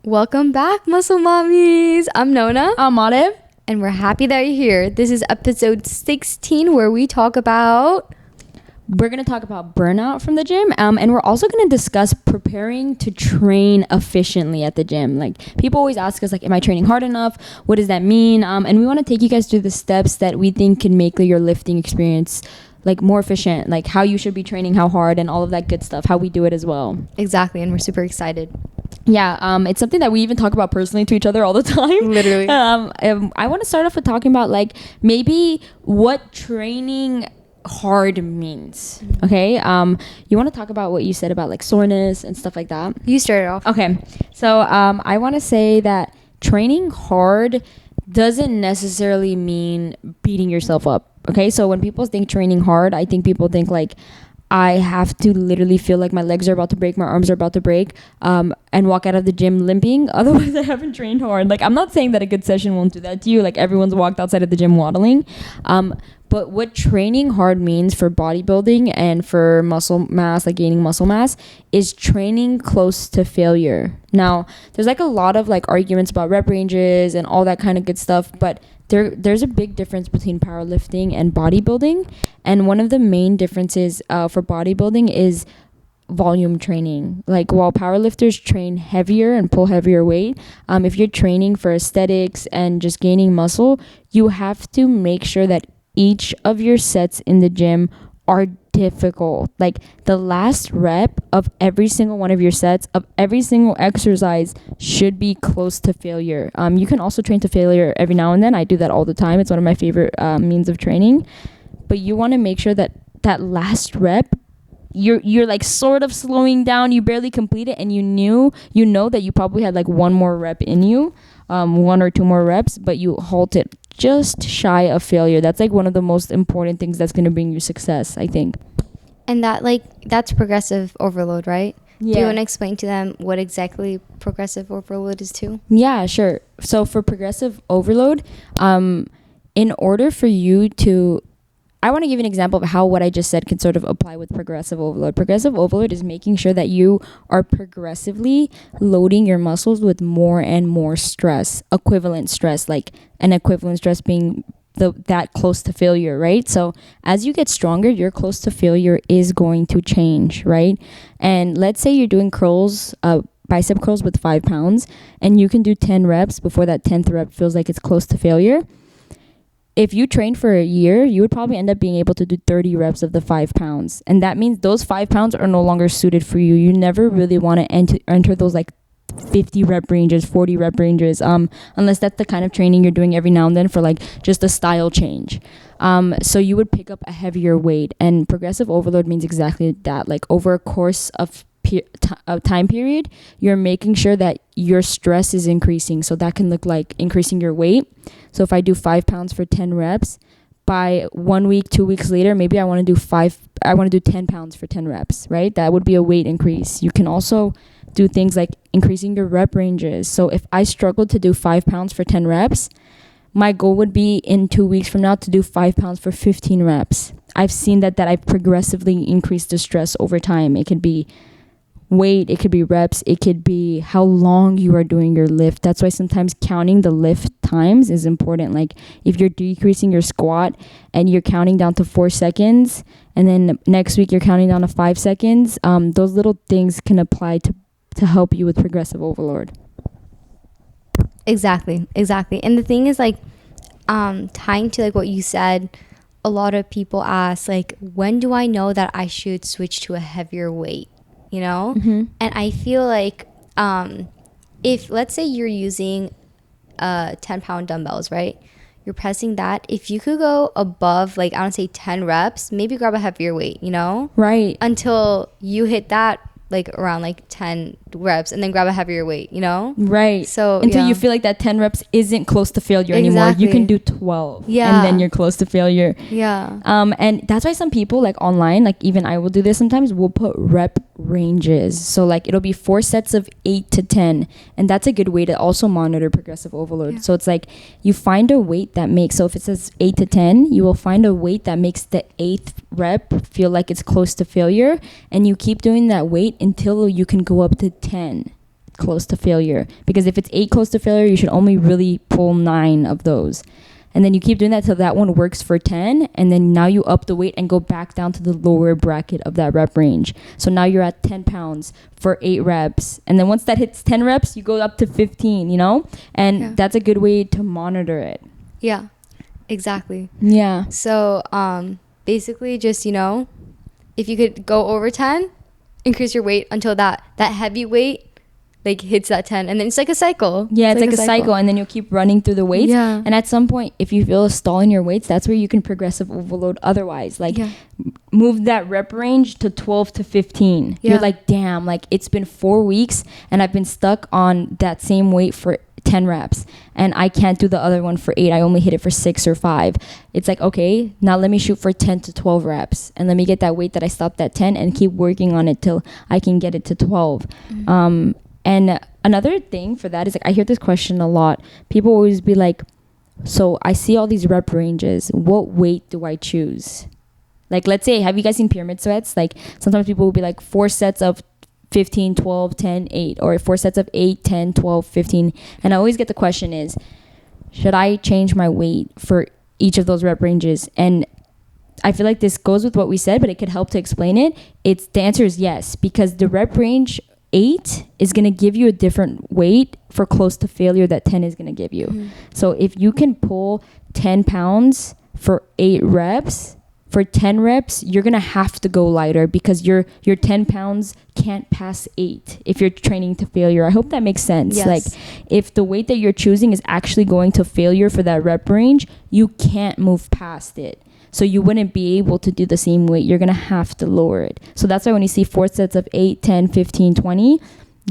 Welcome back, Muscle Mommies. I'm Nona. I'm Olive. And we're happy that you're here. This is episode 16 where we talk about... We're going to talk about burnout from the gym. And we're also going to discuss preparing to train efficiently at the gym. Like, people always ask us, like, am I training hard enough? What does that mean? And we want to take you guys through the steps that we think can make your lifting experience like more efficient, like how you should be training, how hard, and all of that good stuff, how we do it as well. Exactly. And we're super excited. Yeah, it's something that we even talk about personally to each other all the time. Literally. I want to start off with talking about like maybe what training hard means. Okay. You want to talk about what you said about like soreness and stuff like that? You started off. Okay. So I want to say that training hard doesn't necessarily mean beating yourself up. Okay. So when people think training hard, I think people think like, I have to literally feel like my legs are about to break, my arms are about to break, and walk out of the gym limping. Otherwise, I haven't trained hard. Like, I'm not saying that a good session won't do that to you. Like, everyone's walked outside of the gym waddling. But what training hard means for bodybuilding and for muscle mass, like gaining muscle mass, is training close to failure. Now, there's like a lot of like arguments about rep ranges and all that kind of good stuff, but there's a big difference between powerlifting and bodybuilding. And one of the main differences for bodybuilding is volume training. Like, while powerlifters train heavier and pull heavier weight, if you're training for aesthetics and just gaining muscle, you have to make sure that each of your sets in the gym are difficult. Like, the last rep of every single one of your sets of every single exercise should be close to failure. You can also train to failure every now and then. I do that all the time. It's one of my favorite means of training. But you want to make sure that that last rep, you're like sort of slowing down. You barely complete it, and you know that you probably had like one more rep in you, one or two more reps, but you halt it just shy of failure. That's like one of the most important things that's going to bring you success, I think. And that's progressive overload, right? Yeah. Do you want to explain to them what exactly progressive overload is too? Yeah, sure. So for progressive overload, in order for you to, I want to give an example of how what I just said can sort of apply with progressive overload. Progressive overload is making sure that you are progressively loading your muscles with more and more stress, equivalent stress, like an equivalent stress being that close to failure, right? So as you get stronger, your close to failure is going to change, right? And let's say you're doing curls, bicep curls with 5 pounds, and you can do 10 reps before that 10th rep feels like it's close to failure. If you trained for a year, you would probably end up being able to do 30 reps of the 5 pounds. And that means those 5 pounds are no longer suited for you. You never really want to enter those like 50 rep ranges, 40 rep ranges, unless that's the kind of training you're doing every now and then for like just a style change. So you would pick up a heavier weight, and progressive overload means exactly that. Like, over a course of time period, you're making sure that your stress is increasing. So that can look like increasing your weight. So if I do 5 pounds for 10 reps, by 1 week, 2 weeks later, maybe I want to do 10 pounds for 10 reps, right? That would be a weight increase. You can also do things like increasing your rep ranges. So if I struggled to do 5 pounds for 10 reps, my goal would be in 2 weeks from now to do 5 pounds for 15 reps. I've seen that I've progressively increased the stress over time. It could be weight, it could be reps, it could be how long you are doing your lift. That's why sometimes counting the lift times is important. Like, if you're decreasing your squat and you're counting down to 4 seconds, and then next week you're counting down to 5 seconds, those little things can apply to help you with progressive overload. Exactly. And the thing is, like, tying to like what you said, a lot of people ask, like, when do I know that I should switch to a heavier weight? You know? Mm-hmm. And I feel like if, let's say you're using 10-pound dumbbells, right? You're pressing that. If you could go above, like, I don't say 10 reps, maybe grab a heavier weight, you know? Right. Until you hit that, like, around, like, 10 reps, and then grab a heavier weight, you know? Right. So, until you feel like that 10 reps isn't close to failure anymore. You can do 12. Yeah. And then you're close to failure. Yeah. And that's why some people, like, online, like, even I will do this sometimes, will put rep ranges. So, like, it'll be 4 sets of 8 to 10. And that's a good way to also monitor progressive overload. Yeah. So it's like you find a weight that makes, so if it says 8 to 10, you will find a weight that makes the 8th rep feel like it's close to failure. And you keep doing that weight until you can go up to 10. close to failure. Because if it's 8 close to failure, you should only really pull 9 of those. And then you keep doing that till that one works for 10. And then now you up the weight and go back down to the lower bracket of that rep range. So now you're at 10 pounds for 8 reps. And then once that hits 10 reps, you go up to 15, you know? And that's a good way to monitor it. Yeah, exactly. Yeah. So basically just, you know, if you could go over 10, increase your weight until that heavy weight like hits that 10, and then it's like a cycle. Yeah, it's like a cycle, and then you'll keep running through the weights. Yeah. And at some point, if you feel a stall in your weights, that's where you can progressive overload otherwise. Like move that rep range to 12 to 15. You're like, damn, like it's been 4 weeks and I've been stuck on that same weight for 10 reps and I can't do the other one for 8. I only hit it for 6 or 5. It's like, okay, now let me shoot for 10 to 12 reps and let me get that weight that I stopped at 10 and keep working on it till I can get it to 12. And another thing for that is, like, I hear this question a lot. People always be like, so I see all these rep ranges. What weight do I choose? Like, let's say, have you guys seen pyramid sets? Like, sometimes people will be like 4 sets of 15, 12, 10, 8, or 4 sets of 8, 10, 12, 15. And I always get the question is, should I change my weight for each of those rep ranges? And I feel like this goes with what we said, but it could help to explain it. The answer is yes, because the rep range 8 is going to give you a different weight for close to failure that 10 is going to give you. So if you can pull 10 pounds for 8 reps, for 10 reps, you're going to have to go lighter because your 10 pounds can't pass 8 if you're training to failure. I hope that makes sense. Yes. Like, if the weight that you're choosing is actually going to failure for that rep range, you can't move past it. So you wouldn't be able to do the same weight. You're going to have to lower it. So that's why when you see 4 sets of 8, 10, 15, 20,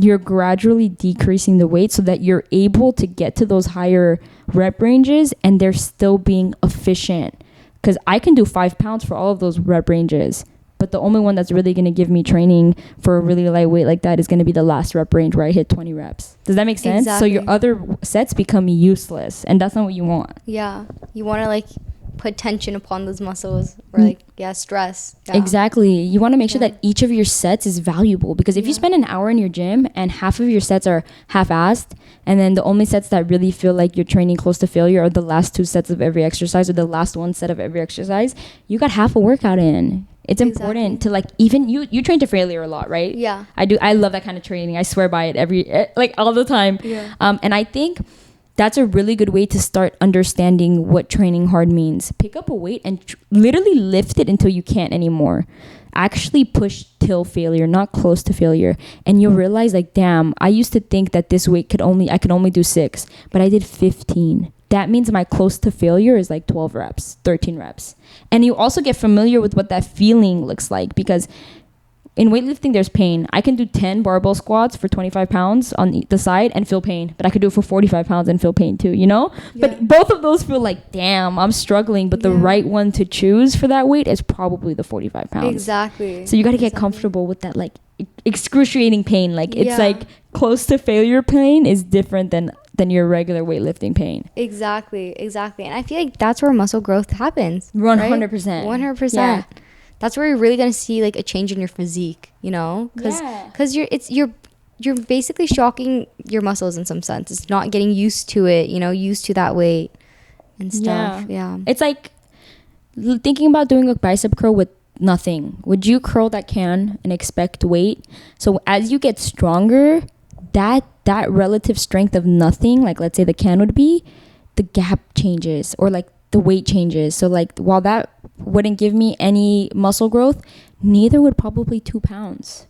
you're gradually decreasing the weight so that you're able to get to those higher rep ranges and they're still being efficient. Because I can do 5 pounds for all of those rep ranges, but the only one that's really going to give me training for a really light weight like that is going to be the last rep range where I hit 20 reps. Does that make sense? Exactly. So your other sets become useless, and that's not what you want. Yeah. You want to, like, put tension upon those muscles or, like, stress. Yeah. Exactly. You want to make sure that each of your sets is valuable, because if you spend an hour in your gym and half of your sets are half-assed, and then the only sets that really feel like you're training close to failure are the last 2 sets of every exercise or the last 1 set of every exercise, you got half a workout in. It's important to, like, even you train to failure a lot, right? Yeah. I do. I love that kind of training. I swear by it all the time. Yeah. And I think that's a really good way to start understanding what training hard means. Pick up a weight and literally lift it until you can't anymore. Actually push till failure, not close to failure. And you'll realize, like, damn, I used to think that this weight I could only do 6, but I did 15. That means my close to failure is like 12 reps, 13 reps. And you also get familiar with what that feeling looks like, because in weightlifting, there's pain. I can do 10 barbell squats for 25 pounds on the side and feel pain, but I could do it for 45 pounds and feel pain too, you know? Yeah. But both of those feel like, damn, I'm struggling, but the right one to choose for that weight is probably the 45 pounds. Exactly. So you got to get comfortable with that, like, excruciating pain. Like, it's like close to failure pain is different than your regular weightlifting pain. Exactly. And I feel like that's where muscle growth happens. 100%. 100%. Yeah. That's where you're really gonna see, like, a change in your physique, you know, because you're basically shocking your muscles in some sense. It's not getting used to it, you know, used to that weight and stuff. Yeah. It's like thinking about doing a bicep curl with nothing. Would you curl that can and expect weight? So as you get stronger, that relative strength of nothing, like let's say the can would be, the gap changes, or like the weight changes. So like, while that wouldn't give me any muscle growth, neither would probably 2 pounds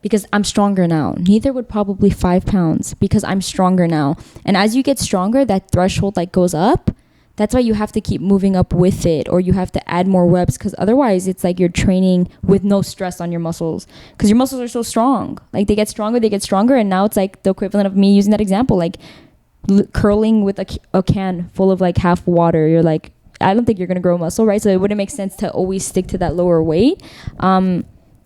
because I'm stronger now. Neither would probably 5 pounds because I'm stronger now. And as you get stronger, that threshold like goes up. That's why you have to keep moving up with it, or you have to add more reps, because otherwise it's like you're training with no stress on your muscles, because your muscles are so strong. Like, they get stronger, and now it's like the equivalent of me using that example, like curling with a can full of like half water. You're like, I don't think you're gonna grow muscle, right? So it wouldn't make sense to always stick to that lower weight.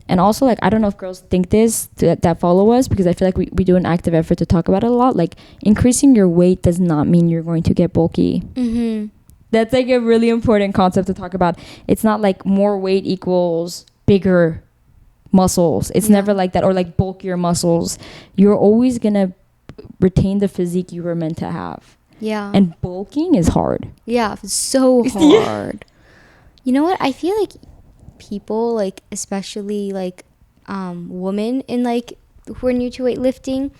And also, like, I don't know if girls think this that follow us, because I feel like we do an active effort to talk about it a lot. Like, increasing your weight does not mean you're going to get bulky. That's like a really important concept to talk about. It's not like more weight equals bigger muscles. It's never like that, or like bulkier muscles. You're always gonna retain the physique you were meant to have. Yeah. And bulking is hard. Yeah, so hard. You know what? I feel like people, like, especially like women in like who are new to weightlifting,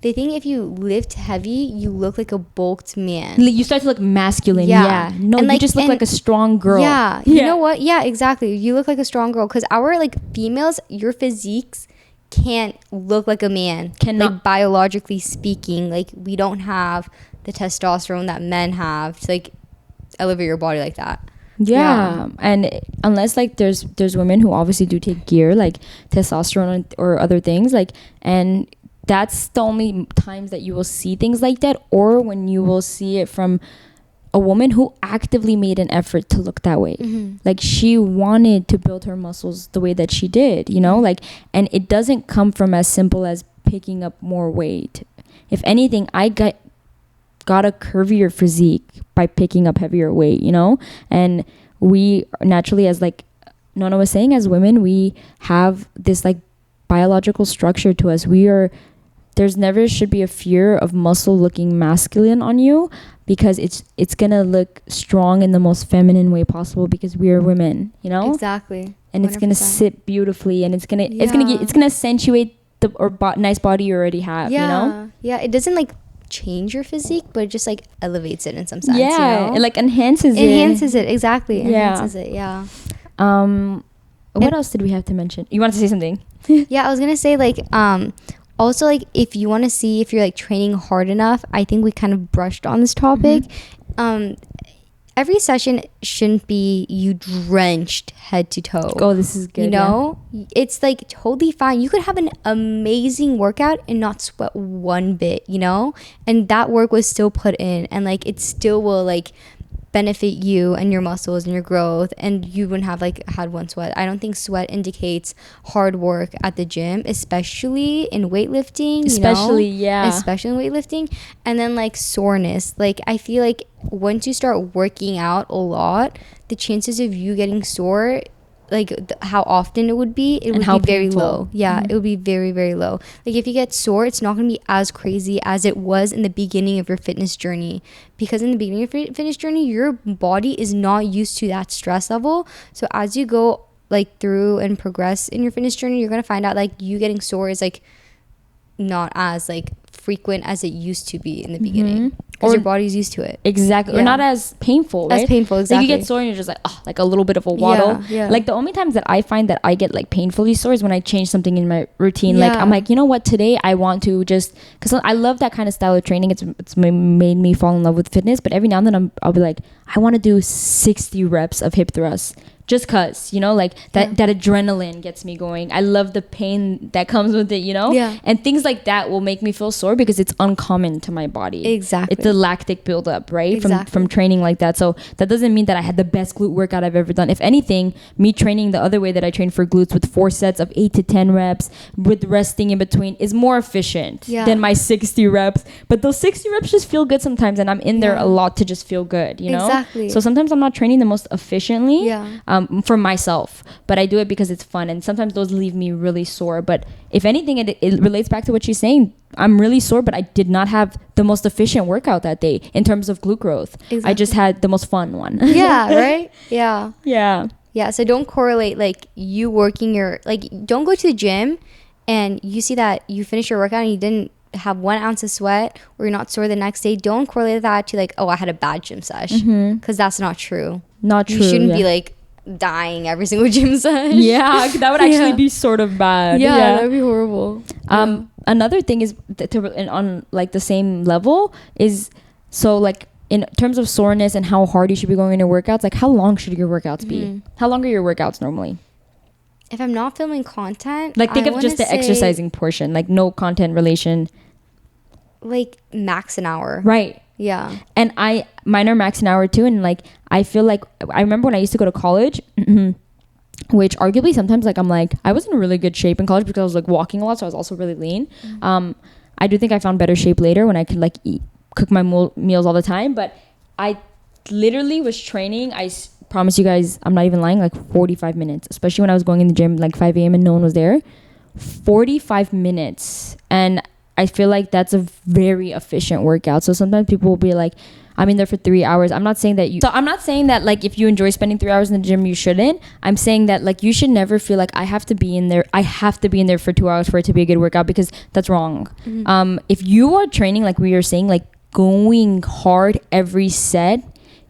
they think if you lift heavy, you look like a bulked man. You start to look masculine. Yeah. No, and you just look like a strong girl. Yeah. You know what? Yeah, exactly. You look like a strong girl, because our like females, your physiques can't look like a man. Cannot. Like, biologically speaking, like, we don't have the testosterone that men have to like elevate your body like that. Yeah. And unless like there's women who obviously do take gear, like testosterone or other things, like, and that's the only times that you will see things like that, or when you will see it from a woman who actively made an effort to look that way. Like, she wanted to build her muscles the way that she did, you know, like, and it doesn't come from as simple as picking up more weight. If anything, I got a curvier physique by picking up heavier weight, you know. And we naturally, as like Nona was saying, as women, we have this like biological structure to us. There's never should be a fear of muscle looking masculine on you, because it's gonna look strong in the most feminine way possible, because we are women, you know. Exactly. And 100%. It's gonna sit beautifully, and it's gonna accentuate the nice body you already have, you know. Yeah, it doesn't like change your physique, but it just like elevates it in some sense. Yeah, you know? it like enhances it. Exactly. Enhances it. Yeah. What else did we have to mention? You wanted to say something? Yeah, I was gonna say like also, like, if you want to see if you're like training hard enough, I think we kind of brushed on this topic. Every session shouldn't be you drenched head to toe. Oh, this is good. You know, it's like totally fine. You could have an amazing workout and not sweat one bit, you know, and that work was still put in, and like it still will like benefit you and your muscles and your growth, and you wouldn't have like had one sweat. I don't think sweat indicates hard work at the gym, especially in weightlifting. Especially in weightlifting. And then like soreness, like I feel like once you start working out a lot, the chances of you getting sore, like how often it would be, it would be very low. It would be very, very low. Like if you get sore, it's not going to be as crazy as it was in the beginning of your fitness journey, because in the beginning of your fitness journey, your body is not used to that stress level. So as you go like through and progress in your fitness journey, you're going to find out like you getting sore is like not as like frequent as it used to be in the beginning, because your body's used to it. Exactly. Or not as painful, right? Exactly. Like you get sore and you're just like, oh, like a little bit of a waddle. Like the only times that I find that I get like painfully sore is when I change something in my routine. Like I'm like, you know what, today I want to just, because I love that kind of style of training. It's made me fall in love with fitness. But every now and then I'll be like, I want to do 60 reps of hip thrusts. Just cause, you know, like that adrenaline gets me going. I love the pain that comes with it, you know? And things like that will make me feel sore because it's uncommon to my body. Exactly. It's the lactic buildup, right? Exactly. From training like that. So that doesn't mean that I had the best glute workout I've ever done. If anything, me training the other way that I train for glutes with 4 sets of 8 to 10 reps with resting in between is more efficient than my 60 reps. But those 60 reps just feel good sometimes, and I'm in there a lot to just feel good, you know? Exactly. So sometimes I'm not training the most efficiently. For myself, but I do it because it's fun, and sometimes those leave me really sore. But if anything, it relates back to what she's saying. I'm really sore, but I did not have the most efficient workout that day in terms of glute growth. Exactly. I just had the most fun one. Right? Yeah. So don't correlate like you working don't go to the gym and you see that you finish your workout and you didn't have 1 ounce of sweat, or you're not sore the next day. Don't correlate that to like, oh, I had a bad gym sesh, because that's not true. You shouldn't be like dying every single gym session. That would actually be sort of bad. That would be horrible. Another thing is on like the same level is, so like in terms of soreness and how hard you should be going into workouts, like how long should your workouts be? How long are your workouts normally? If I'm not filming content, like think of just the exercising portion, like no content relation, like max an hour. Right. Yeah. And mine are max an hour too. And like, I feel like, I remember when I used to go to college, which arguably sometimes like, I'm like, I was in really good shape in college because I was like walking a lot. So I was also really lean. I do think I found better shape later when I could like cook my meals all the time. But I literally was training. I promise you guys, I'm not even lying, like 45 minutes, especially when I was going in the gym like 5 a.m. and no one was there. 45 minutes. And I feel like that's a very efficient workout. So sometimes people will be like, I'm in there for 3 hours. I'm not saying that like if you enjoy spending 3 hours in the gym, you shouldn't. I'm saying that like you should never feel like I have to be in there for 2 hours for it to be a good workout, because that's wrong. If you are training, like we were saying, like going hard every set,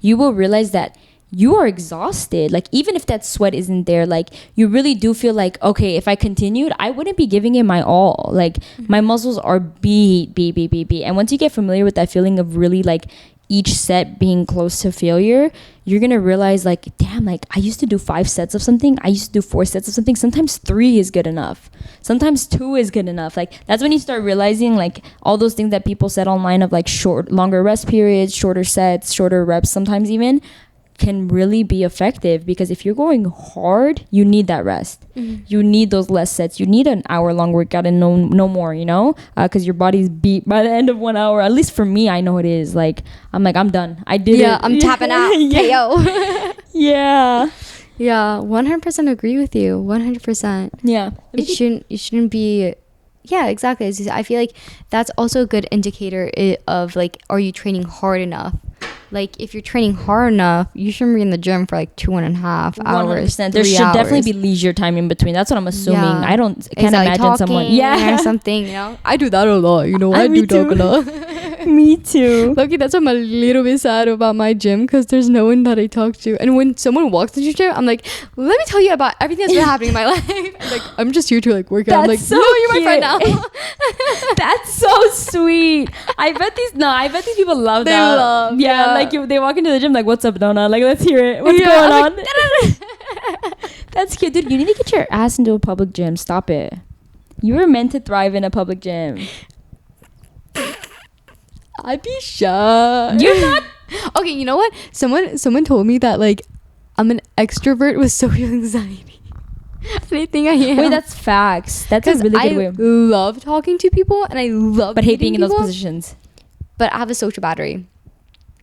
you will realize that you are exhausted. Like even if that sweat isn't there, like you really do feel like, okay, if I continued, I wouldn't be giving it my all. Like my muscles are beat. And once you get familiar with that feeling of really like each set being close to failure, you're gonna realize like, damn, like I used to do 5 sets of something, I used to do 4 sets of something. Sometimes 3 is good enough, sometimes 2 is good enough. Like that's when you start realizing like all those things that people said online of like longer rest periods, shorter sets, shorter reps sometimes even, can really be effective. Because if you're going hard, you need that rest. You need those less sets. You need an hour-long workout and no more, you know, because your body's beat by the end of 1 hour. At least for me, I know it is. Like I'm done. I did it. Yeah, I'm tapping out. KO. Yeah. Yeah, 100% agree with you. 100%. Yeah. It shouldn't be. Yeah, exactly. I feel like that's also a good indicator of like, are you training hard enough? Like if you're training hard enough, you shouldn't be in the gym for like 2.5 hours. 100%. There should definitely be leisure time in between. That's what I'm assuming. Yeah. I can't imagine someone. Yeah, or something. You know, I do that a lot. You know, I do talk a lot. Me too. Lucky, that's why I'm a little bit sad about my gym, because there's no one that I talk to. And when someone walks into your gym, I'm like, let me tell you about everything that's been happening in my life. I'm like, I'm just here to like work out. I'm like, so no, you're my friend now. That's so sweet. I bet these people love that. Yeah, like they walk into the gym like, what's up, Donna? Like, let's hear it. What's going on? That's cute, dude. You need to get your ass into a public gym. Stop it. You were meant to thrive in a public gym. I'd be shy. You're not. Okay, you know what? Someone told me that like I'm an extrovert with social anxiety. And I think I am. Wait, that's facts. That's a really good way. I love talking to people and I love but hate being in people, those positions. But I have a social battery.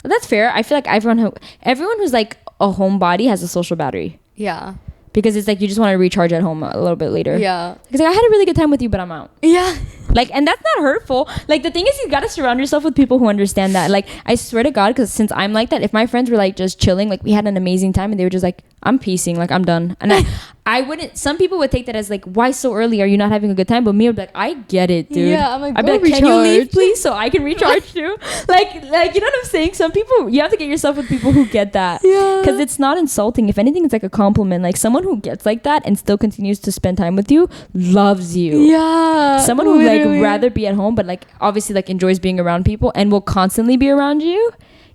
Well, that's fair. I feel like everyone who's like a homebody has a social battery. Yeah. Because it's like you just want to recharge at home a little bit later. Yeah. Because like, I had a really good time with you, but I'm out. Yeah. Like, and that's not hurtful. Like, the thing is, you gotta surround yourself with people who understand that. Like, I swear to God, because since I'm like that, if my friends were like just chilling, like we had an amazing time, and they were just like, I'm piecing, like I'm done. And I wouldn't. Some people would take that as like, why so early? Are you not having a good time? But me, I'd be like, I get it, dude. Yeah, I'm like, I'd be like, recharge. can you leave, please, so I can recharge too? like, you know what I'm saying? Some people, you have to get yourself with people who get that. Yeah. Because it's not insulting. If anything, it's like a compliment. Like someone who gets like that and still continues to spend time with you loves you. Yeah. Someone who like rather be at home, but like obviously like enjoys being around people and will constantly be around you,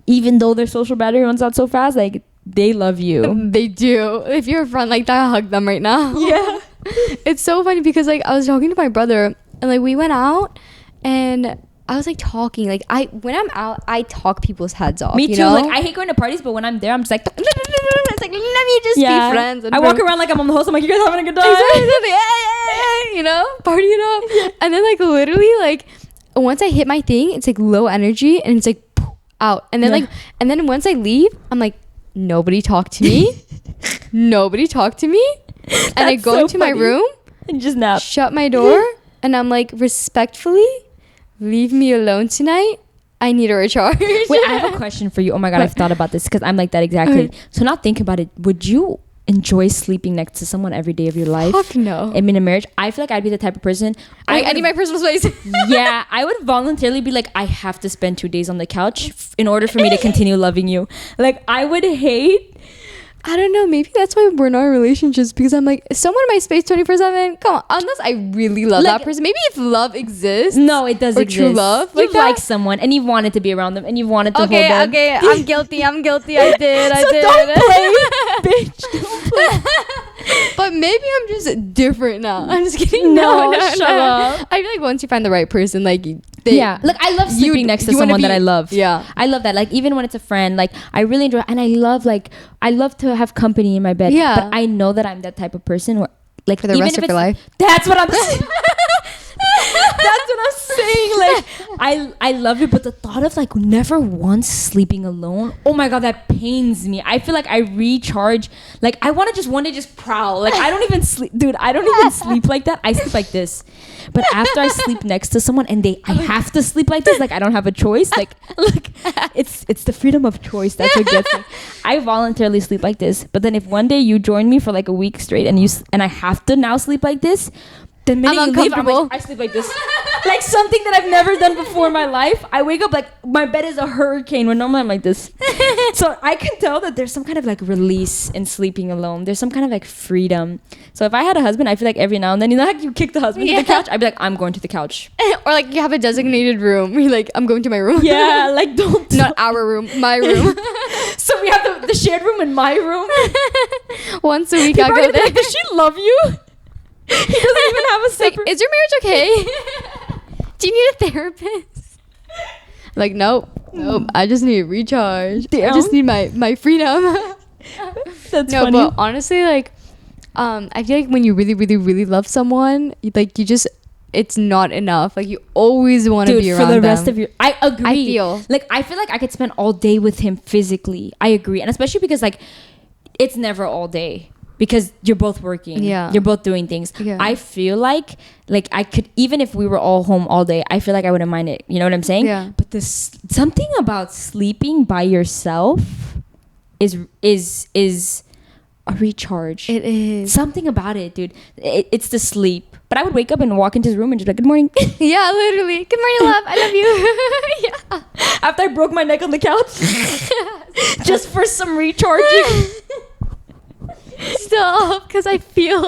even though their social battery runs out so fast. Like, they love you. They do. If you're a friend like that, hug them right now. Yeah. It's so funny because like I was talking to my brother and like we went out and I was like talking. Like when I'm out, I talk people's heads off. Me too. You know? Like I hate going to parties, but when I'm there, I'm just like, it's like, let me just be friends. I walk around like I'm on the host. I'm like, you guys having a good time? You know, party it up. And then like literally like once I hit my thing, it's like low energy and it's like out. And then like and then once I leave, I'm like, nobody talk to me. Nobody talk to me. And I go into my room and just nap. Shut my door and I'm like, respectfully, leave me alone tonight. I need a recharge. Wait, I have a question for you. Oh my God, I've thought about this because I'm like that exactly. So now think about it. Would you enjoy sleeping next to someone every day of your life? Fuck no. I mean, in a marriage, I feel like I'd be the type of person. I need my personal space. Yeah, I would voluntarily be like, I have to spend 2 days on the couch in order for me to continue loving you. Like, I would hate. I don't know. Maybe that's why we're not in relationships, because I'm like, someone in my space 24/7. Come on, unless I really love that person. Maybe if love exists. No, it does exist. True love. You like someone and you wanted to be around them and you wanted to hold them. Okay, I'm guilty. I did. Don't play, bitch. Don't play. But maybe I'm just different now. I'm just kidding. No, shut up. I feel like once you find the right person, like yeah, look, I love sleeping next to someone that I love. Yeah, I love that. Like, even when it's a friend, like I really enjoy, and I love to have company in my bed. Yeah, but I know that I'm that type of person where, like, for the rest of your life. That's what I'm saying. That's what I'm saying. Like, I love it, but the thought of like never once sleeping alone, oh my god, that pains me. I feel like I recharge. Like, I want to just one day just prowl. Like, I don't even sleep, dude. I don't even sleep like that. I sleep like this. But after I sleep next to someone and I have to sleep like this, like I don't have a choice. Like it's the freedom of choice. That's what gets me. I voluntarily sleep like this. But then if one day you join me for like a week straight and I have to now sleep like this, the minute I'm you leave, uncomfortable. I sleep like this. Like something that I've never done before in my life. I wake up like my bed is a hurricane when normally I'm like this. So I can tell that there's some kind of like release in sleeping alone. There's some kind of like freedom. So if I had a husband, I feel like every now and then, you know, like you kick the husband to the couch, I'd be like, I'm going to the couch. Or like you have a designated room. You're like, I'm going to my room. Yeah, like don't. Not our room, my room. So we have the shared room and my room. Once a week People I are go gonna be there. like, does she love you? He doesn't even have a Like, separate. is your marriage okay? Do you need a therapist? Like, nope. I just need a recharge. I just need my freedom. That's No, funny. but honestly, like, I feel like when you really, really, really love someone, it's not enough. Like, you always want to be around for the them. rest of your. I agree. I I feel like I could spend all day with him physically. I agree, and especially because like, it's never all day. Because you're both working. Yeah. You're both doing things. Yeah. I feel like I could, even if we were all home all day, I feel like I wouldn't mind it. You know what I'm saying? Yeah. But something about sleeping by yourself is a recharge. It is. Something about it, dude. It's the sleep. But I would wake up and walk into his room and just be like, good morning. Yeah, literally. Good morning, love. I love you. Yeah. After I broke my neck on the couch. Just for some recharging. Stop, because I feel.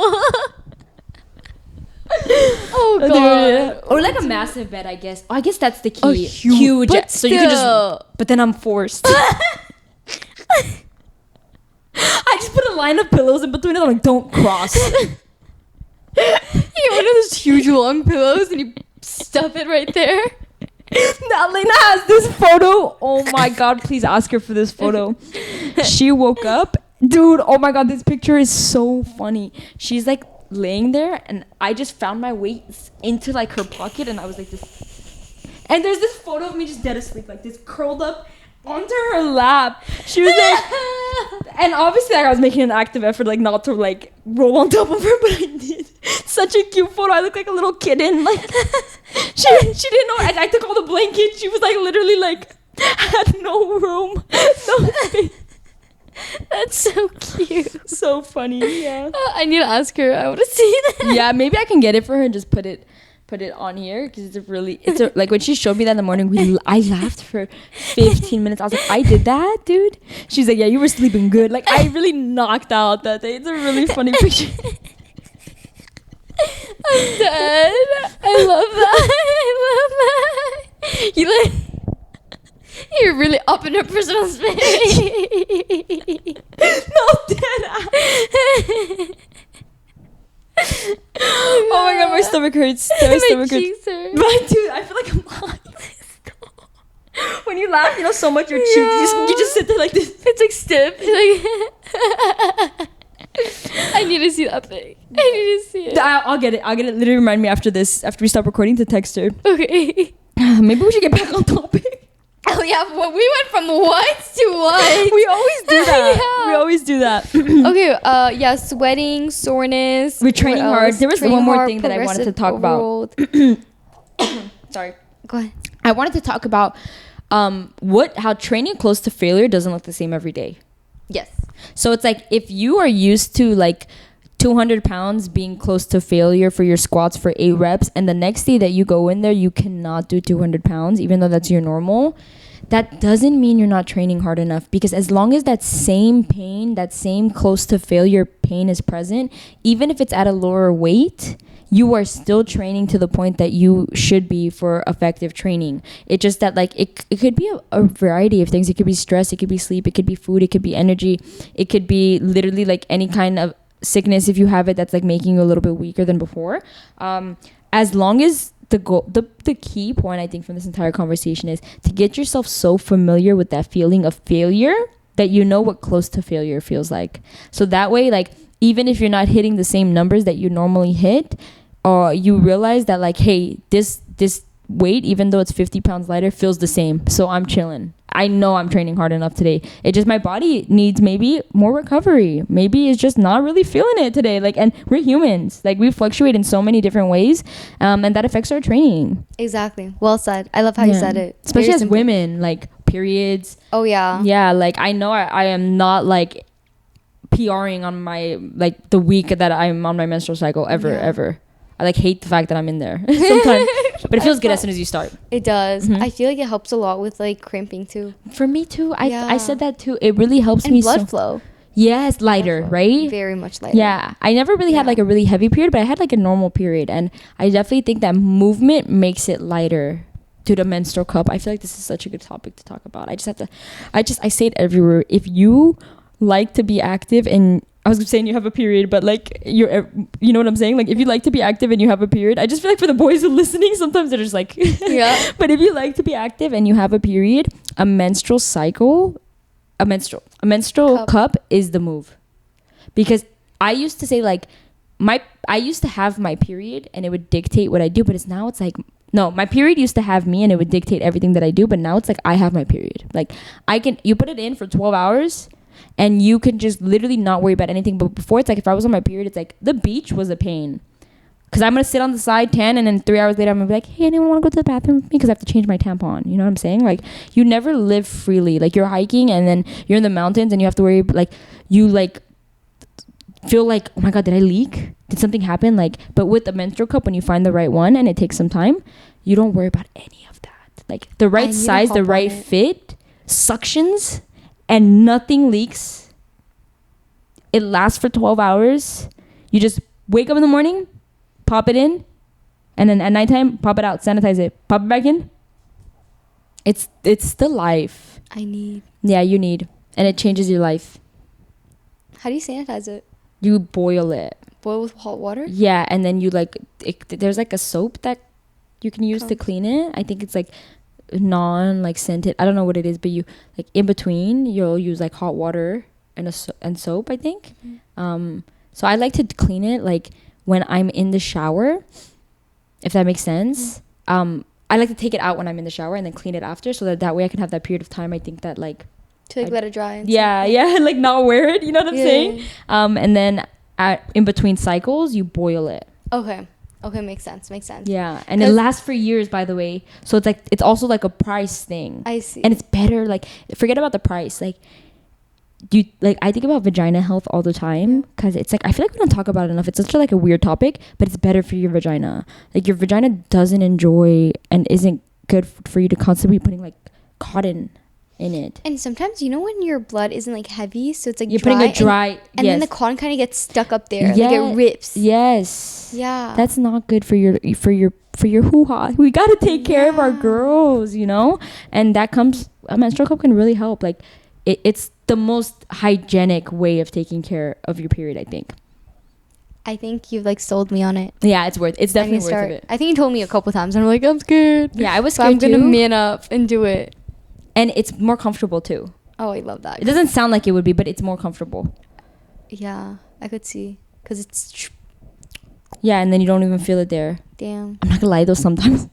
Oh god. Dude. Or like a massive bed, I guess. Oh, I guess that's the key. Oh, huge. but So you can still. just. But then I'm forced. I just put a line of pillows in between it. I'm like, don't cross. You get one of those huge long pillows and you stuff it right there. Now Lena has this photo. Oh my god, please ask her for this photo. She woke up. Dude, oh my god, this picture is so funny. She's like laying there and I just found my weight into like her pocket and I was like this. And there's this photo of me just dead asleep like this, curled up onto her lap. She was like, and obviously like, I was making an active effort like not to like roll on top of her, but I did. Such a cute photo. I look like a little kitten. Like she didn't know. I took all the blankets. She was like literally like had no room, no space. That's so cute. So funny. Yeah. I need to ask her. I want to see that. Yeah, maybe I can get it for her and just put it on here because like when she showed me that in the morning, I laughed for 15 minutes. I was like, I did that, dude. She's like, yeah, you were sleeping good. Like I really knocked out that day. It's a really funny picture. I'm dead. I love that. I love that. You're really up in her personal space. No, dead ass. Oh my god, my stomach hurts. My stomach cheeks hurt. Mine too. I feel like I'm lying. When you laugh, you know so much your cheeks. You just sit there like this. It's like stiff. I need to see that thing. I need to see it. I'll get it. Literally remind me after we stop recording to text her. Okay. Maybe we should get back on topic. Oh yeah, well, we went from what to what? We always do that. Yeah. We always do that. Okay, yeah, sweating, soreness. We're training what hard. else? There was Training one more hard, thing that I wanted to talk about. Sorry. Go ahead. I wanted to talk about how training close to failure doesn't look the same every day. Yes. So it's like if you are used to like 200 pounds being close to failure for your squats for 8 reps, and the next day that you go in there, you cannot do 200 pounds, even though that's your normal, that doesn't mean you're not training hard enough. Because as long as that same pain, that same close to failure pain is present, even if it's at a lower weight, you are still training to the point that you should be for effective training. It's just that like it could be a variety of things. It could be stress, it could be sleep, it could be food, it could be energy, it could be literally like any kind of sickness if you have it that's like making you a little bit weaker than before. As long as the key point I think from this entire conversation is to get yourself so familiar with that feeling of failure that you know what close to failure feels like. So that way, like, even if you're not hitting the same numbers that you normally hit, you realize that like, hey, this this weight, even though it's 50 pounds lighter, feels the same. So I'm chilling. I know I'm training hard enough today. It just, my body needs maybe more recovery. Maybe it's just not really feeling it today. Like, and we're humans. Like, we fluctuate in so many different ways, and that affects our training. Exactly. Well said. I love how you said it. Especially Very as simple. women, like periods. Oh yeah. Yeah, like I know I am not like PRing on my, like, the week that I'm on my menstrual cycle ever. I like hate the fact that I'm in there sometimes, but it feels good as soon as you start. It does. I feel like it helps a lot with like cramping too. For me too. Yeah. I said that too. It really helps And me. blood flow. Yes, lighter, Blood flow. right? Very much lighter. Yeah, I never really had like a really heavy period, but I had like a normal period, and I definitely think that movement makes it lighter to the menstrual cup. I feel like this is such a good topic to talk about. I say it everywhere. If you like to be active, and I was saying you have a period, but like you know what I'm saying? Like, if you like to be active and you have a period, I just feel like for the boys who are listening, sometimes they're just like, yeah. But if you like to be active and you have a period, a menstrual cup is the move. Because I used to say like I used to have my period and it would dictate what I do, but it's like, no, my period used to have me and it would dictate everything that I do, but now it's like I have my period. Like, you put it in for 12 hours and you can just literally not worry about anything. But before, it's like if I was on my period, it's like the beach was a pain. Because I'm going to sit on the side, tan, and then 3 hours later, I'm going to be like, hey, anyone want to go to the bathroom with me? Because I have to change my tampon. You know what I'm saying? Like, you never live freely. Like, you're hiking, and then you're in the mountains, and you have to worry, like, you, like, feel like, oh, my God, did I leak? Did something happen? Like, but with the menstrual cup, when you find the right one, and it takes some time, you don't worry about any of that. Like, the right size, the right fit, suctions, and nothing leaks. It lasts for 12 hours. You just wake up in the morning, pop it in, and then at nighttime, pop it out, sanitize it, pop it back in. It's the life. I need. Yeah, you need. And it changes your life. How do you sanitize it? You boil it. Boil with hot water? Yeah, and then you like, there's like a soap that you can use to clean it. I think it's like like scented. I don't know what it is, but you, like, in between, you'll use like hot water and soap, I think. So I like to clean it like when I'm in the shower, if that makes sense. I like to take it out when I'm in the shower and then clean it after, so that way I can have that period of time. I think that, like, to like let it dry. And like not wear it. You know what I'm saying? And then in between cycles, you boil it. Okay, makes sense. Yeah, and it lasts for years, by the way. So it's like, it's also like a price thing. I see. And it's better. Like, forget about the price. Like, I think about vagina health all the time, because it's like, I feel like we don't talk about it enough. It's such a weird topic, but it's better for your vagina. Like, your vagina doesn't enjoy and isn't good for you to constantly be putting like cotton in it. And sometimes, you know, when your blood isn't like heavy, so it's like you're dry, putting a dry, and then the cotton kind of gets stuck up there, like it rips. Yes. Yeah. That's not good for your hoo-ha. We gotta take care of our girls, you know. And that comes, a menstrual cup can really help. Like, it's the most hygienic way of taking care of your period, I think. I think you've like sold me on it. Yeah, it's definitely worth it. I think you told me a couple times, and I'm like, I'm scared. Yeah, I was scared. I'm gonna man up and do it. And it's more comfortable too. Oh, I love that. It doesn't sound like it would be, but it's more comfortable. Yeah, I could see, because it's. Yeah, and then you don't even feel it there. Damn. I'm not gonna lie though, sometimes.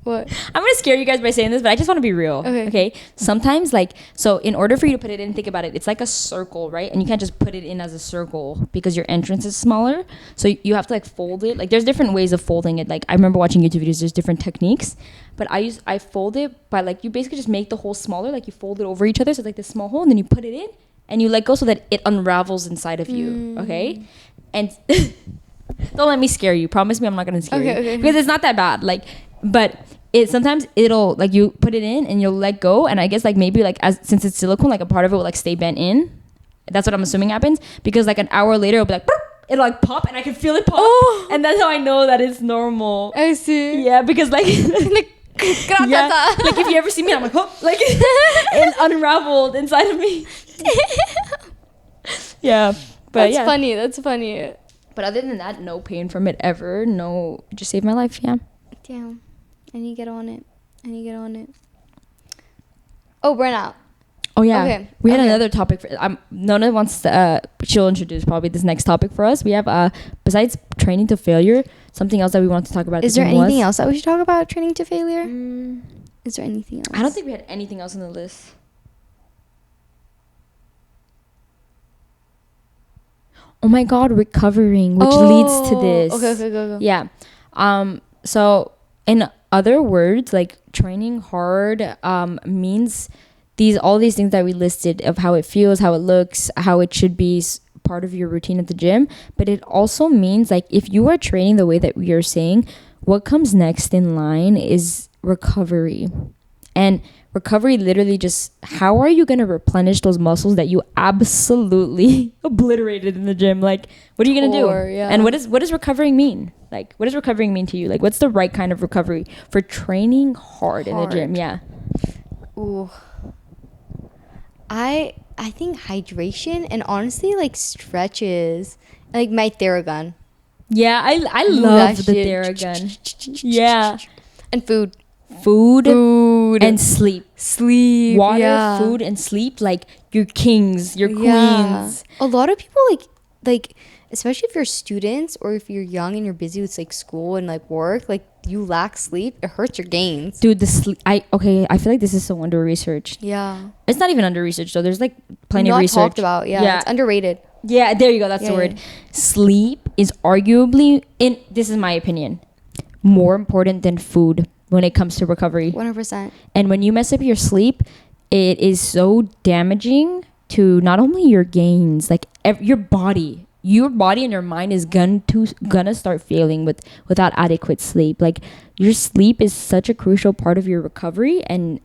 What? I'm gonna scare you guys by saying this, but I just want to be real. Okay. Sometimes, like, so in order for you to put it in, think about it. It's like a circle, right? And you can't just put it in as a circle because your entrance is smaller. So you have to like fold it. Like, there's different ways of folding it. Like, I remember watching YouTube videos. There's different techniques, but I fold it by, like, you basically just make the hole smaller. Like, you fold it over each other, so it's like this small hole, and then you put it in and you let go so that it unravels inside of you. Okay. And don't let me scare you. Promise me I'm not gonna scare you. Okay. Because it's not that bad. Like, but sometimes it'll, like, you put it in and you'll let go, and I guess, like, maybe, like, since it's silicone, like, a part of it will like stay bent in. That's what I'm assuming happens, because like an hour later it'll be like, it'll like pop, and I can feel it pop. And that's how I know that it's normal. I see. Yeah, because like like if you ever see me, I'm like, oh, like, it unraveled inside of me. Yeah, but that's funny. But other than that, no pain from it ever. No, it just saved my life. Yeah. Damn. I need to get on it. Oh, burnout. Oh yeah, Okay, we had okay. another topic. Nona wants to. She'll introduce probably this next topic for us. We have besides training to failure, something else that we want to talk about. Is there anything else that we should talk about training to failure? Is there anything else? I don't think we had anything else on the list. Oh my God, recovering, which leads to this. Okay, go. Yeah. So in other words, like training hard means all these things that we listed of how it feels, how it looks, how it should be part of your routine at the gym. But it also means like if you are training the way that we are saying, what comes next in line is recovery. And recovery literally just, how are you going to replenish those muscles that you absolutely obliterated in the gym? Like, what are you going to do? Yeah. And what does recovering mean? Like, what does recovering mean to you? Like, what's the right kind of recovery for training hard in the gym? Yeah. Ooh. I think hydration and honestly like stretches, like my Theragun. Yeah, I love the Theragun. Yeah. And food and sleep, water, food, and sleep. Like your kings, your queens. A lot of people like especially if you're students or if you're young and you're busy with like school and like work, like you lack sleep, it hurts your gains. Dude, the sleep. I feel like this is so under researched. Yeah, it's not even under researched though. There's like plenty not of research talked about. Yeah, it's underrated. Yeah, there you go. That's the word. Yeah. Sleep is arguably, this is my opinion, more important than food when it comes to recovery. 100%. And when you mess up your sleep, it is so damaging to not only your gains, like your body and your mind is gonna start failing without adequate sleep. Like your sleep is such a crucial part of your recovery, and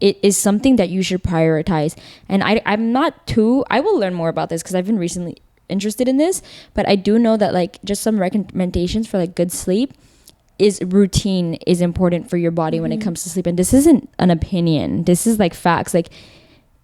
it is something that you should prioritize. And I will learn more about this because I've been recently interested in this, but I do know that like just some recommendations for like good sleep is routine is important for your body when it comes to sleep. And this isn't an opinion, this is like facts. Like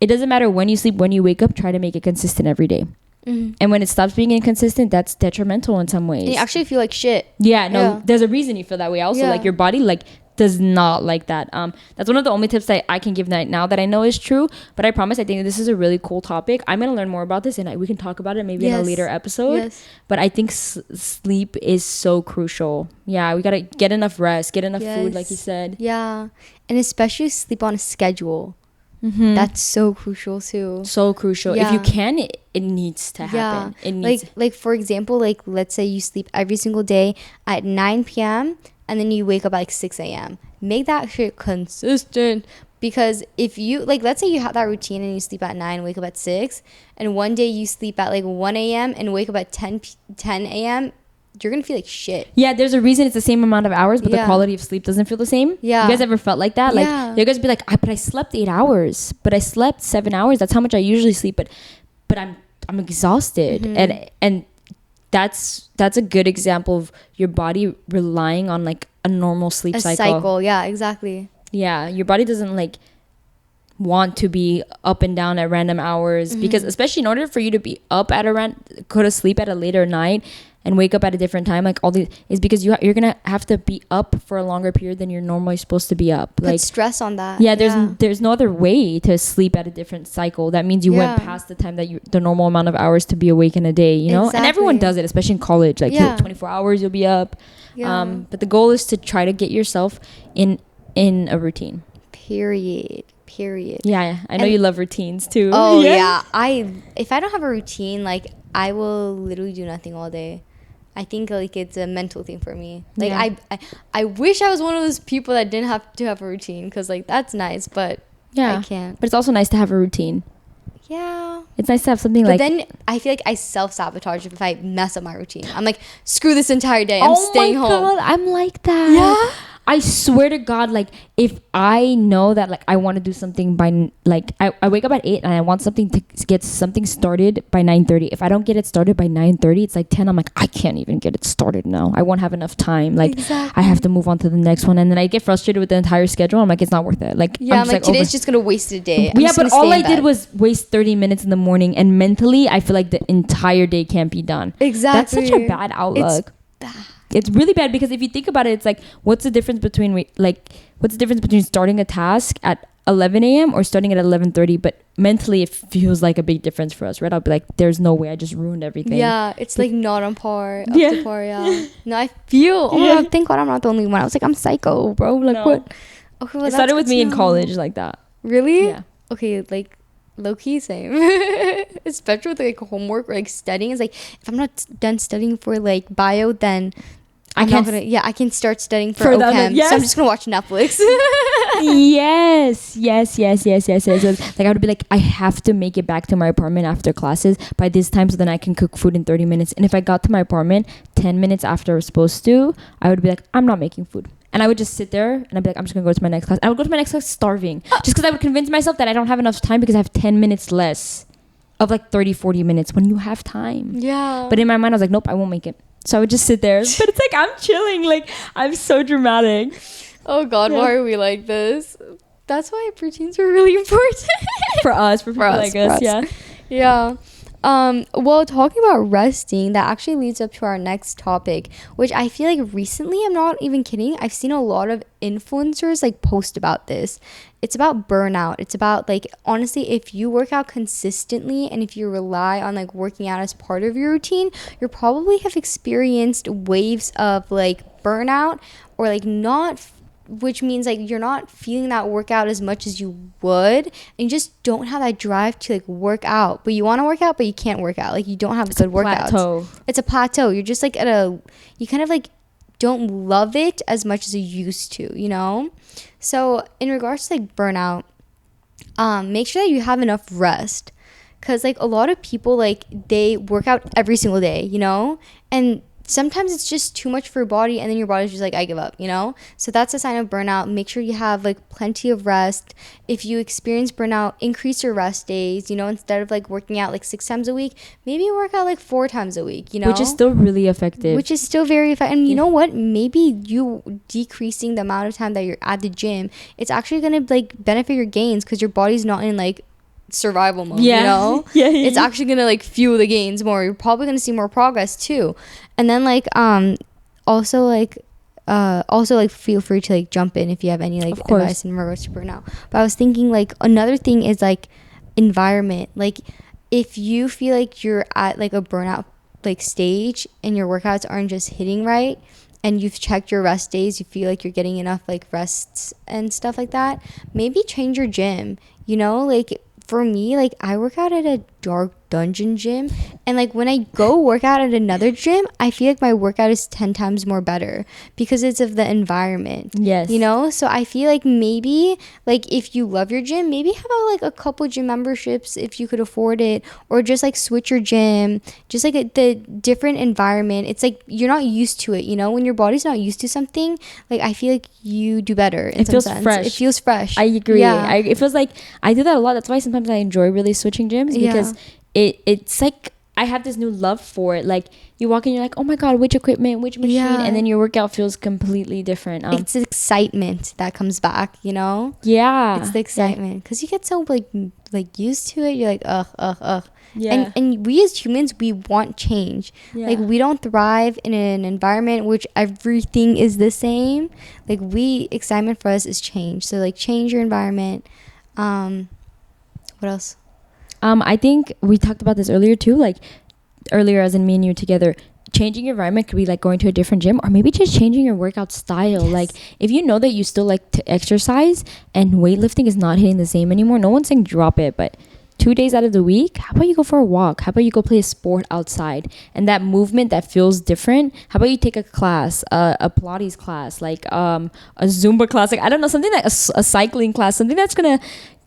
it doesn't matter when you sleep, when you wake up, try to make it consistent every day. And when it stops being inconsistent, that's detrimental in some ways. And you actually feel like shit. Yeah, there's a reason you feel that way also. Like your body like does not like that. That's one of the only tips that I can give now that I know is true. But I promise, I think this is a really cool topic. I'm gonna learn more about this, and we can talk about it maybe in a later episode. But I think sleep is so crucial. Yeah, we gotta get enough rest, get enough food, like you said. Yeah, and especially sleep on a schedule. That's so crucial too. So crucial. If you can, it needs to happen. It needs like for example, like let's say you sleep every single day at 9 p.m. and then you wake up at like 6 a.m. Make that shit consistent. Because if you like, let's say you have that routine and you sleep at 9, wake up at 6, and one day you sleep at like 1 a.m. and wake up at 10 a.m., you're gonna feel like shit. Yeah, there's a reason it's the same amount of hours, but the quality of sleep doesn't feel the same. Yeah. You guys ever felt like that? Like you guys be like, but I slept 8 hours, but I slept 7 hours. That's how much I usually sleep, but I'm exhausted. And that's a good example of your body relying on like a normal sleep cycle. Yeah, exactly. Yeah, your body doesn't like want to be up and down at random hours because especially in order for you to be up at go to sleep at a later night and wake up at a different time, like all these is because you're gonna have to be up for a longer period than you're normally supposed to be up. Put stress on that. Yeah, there's no other way to sleep at a different cycle. That means you went past the time that the normal amount of hours to be awake in a day, you know? Exactly. And everyone does it, especially in college. Like 24 hours you'll be up. But the goal is to try to get yourself in a routine. Period. Yeah, I know you love routines too. Oh yeah. If I don't have a routine, like I will literally do nothing all day. I think like it's a mental thing for me. Like I wish I was one of those people that didn't have to have a routine, because like that's nice, but I can't. But it's also nice to have a routine. Yeah, it's nice to have something. But then I feel like I self-sabotage if I mess up my routine. I'm like, screw this entire day, I'm staying home. God, I'm like that. Yeah, I swear to God, like if I know that like I want to do something by like I wake up at 8 and I want something to get something started by 9:30. If I don't get it started by 9:30, it's like 10. I'm like, I can't even get it started now. I won't have enough time. Like I have to move on to the next one, and then I get frustrated with the entire schedule. I'm like, it's not worth it. Like I'm like today's just gonna waste a day. But all I did was waste 30 minutes in the morning, and mentally I feel like the entire day can't be done. Exactly. That's such a bad outlook. It's really bad, because if you think about it, it's like what's the difference between starting a task at 11 a.m. or starting at 11:30, but mentally it feels like a big difference for us, right? I'll be like, there's no way, I just ruined everything. Yeah, it's like not on par, up Yeah. to par, yeah. No, I feel, oh my Yeah. God, thank God I'm not the only one. I was like, I'm psycho, bro. Like, No. what? Okay, well, It that's started with good me to in know. college like that. Really? Yeah. Okay, like, low-key, same. Especially with, like, homework or, like, studying. It's like, if I'm not done studying for, like, bio, then I'm not gonna, I can start studying for For the other- OChem. yes. So I'm just gonna watch Netflix. Yes. Like I would be like, I have to make it back to my apartment after classes by this time, so then I can cook food in 30 minutes. And if I got to my apartment 10 minutes after I was supposed to, I would be like, I'm not making food. And I would just sit there and I'd be like, I'm just gonna go to my next class. I would go to my next class starving, just because I would convince myself that I don't have enough time because I have 10 minutes less of like 30-40 minutes when you have time. Yeah. But in my mind I was like, nope, I won't make it. So I would just sit there. But it's like, I'm chilling. Like, I'm so dramatic. Oh God, Yeah. why are we like this? That's why routines are really important. For us, for people like us, yeah. Yeah. Well, talking about resting, that actually leads up to our next topic, which I feel like recently, I'm not even kidding, I've seen a lot of influencers like post about this. It's about burnout. It's about, like, honestly, if you work out consistently and if you rely on like working out as part of your routine, you probably have experienced waves of like burnout or like not, which means like you're not feeling that workout as much as you would, and you just don't have that drive to like work out, but you want to work out but you can't work out, like you don't have good workouts. Plateau. It's a plateau. You're just like you kind of like don't love it as much as you used to, you know? So in regards to like burnout, make sure that you have enough rest, because like a lot of people, like, they work out every single day, you know, and sometimes it's just too much for your body, and then your body's just like, I give up, you know? So that's a sign of burnout. Make sure you have like plenty of rest. If you experience burnout, increase your rest days, you know, instead of like working out like 6 times a week, maybe work out like 4 times a week, you know? Which is still really effective. Which is still very effective. And you know what? Maybe you decreasing the amount of time that you're at the gym, it's actually going to like benefit your gains, because your body's not in like survival mode, Yeah. you know? Yeah. It's actually gonna like fuel the gains more. You're probably gonna see more progress too. And then like also like feel free to like jump in if you have any like advice in regards to burnout. But I was thinking like another thing is like environment. Like if you feel like you're at like a burnout like stage and your workouts aren't just hitting right, and you've checked your rest days, you feel like you're getting enough like rests and stuff like that, maybe change your gym, you know? Like for me, like I work out at a dark dungeon gym, and like when I go work out at another gym, I feel like my workout is 10 times more better because it's of the environment. Yes. You know, so I feel like maybe like if you love your gym, maybe have like a couple gym memberships if you could afford it, or just like switch your gym, just like the different environment. It's like you're not used to it, you know? When your body's not used to something, like I feel like you do better in It some feels sense. fresh. It feels fresh. I agree. Yeah. It feels like I do that a lot. That's why sometimes I enjoy really switching gyms, because it's like I have this new love for it. Like you walk in, you're like, oh my God, which equipment, which machine, and then your workout feels completely different. It's the excitement that comes back, you know? Yeah, It's the excitement, because you get so like used to it. You're like, ugh. Yeah. And we as humans, we want change. Yeah. Like we don't thrive in an environment which everything is the same. Like excitement for us is change. So like change your environment. What else? I think we talked about this earlier too, like earlier as in me and you together. Changing your environment could be like going to a different gym, or maybe just changing your workout style. Yes. Like if you know that you still like to exercise and weightlifting is not hitting the same anymore, no one's saying drop it, but 2 days out of the week, how about you go for a walk? How about you go play a sport outside? And that movement that feels different, how about you take a class, a Pilates class, like a Zumba class, like I don't know, something like a cycling class, something that's gonna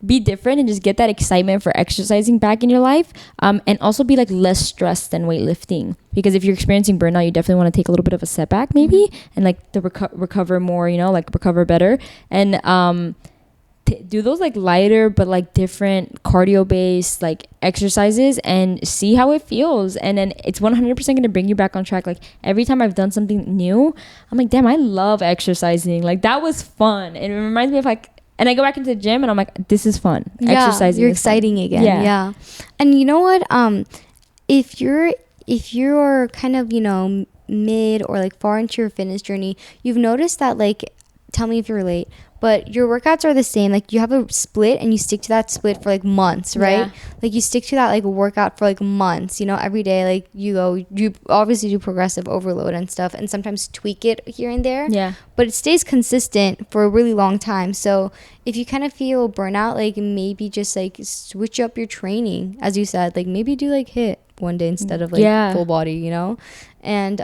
be different and just get that excitement for exercising back in your life, and also be like less stressed than weightlifting, because if you're experiencing burnout, you definitely want to take a little bit of a setback maybe, and like to recover more, you know, like recover better, and do those like lighter but like different cardio based like exercises and see how it feels, and then it's 100% going to bring you back on track. Like every time I've done something new, I'm like, damn, I love exercising, like that was fun, and it reminds me of like, and I go back into the gym and I'm like, this is fun. Yeah, exercising you're is exciting fun. again. Yeah. And you know what, if you're kind of, you know, mid or like far into your fitness journey, you've noticed that, like, tell me if you relate, but your workouts are the same. Like you have a split and you stick to that split for like months, right? Yeah. Like you stick to that like workout for like months, you know, every day. Like you obviously do progressive overload and stuff, and sometimes tweak it here and there. Yeah. But it stays consistent for a really long time. So if you kind of feel burnout, like maybe just like switch up your training, as you said. Like maybe do like HIIT one day instead of like full body, you know. And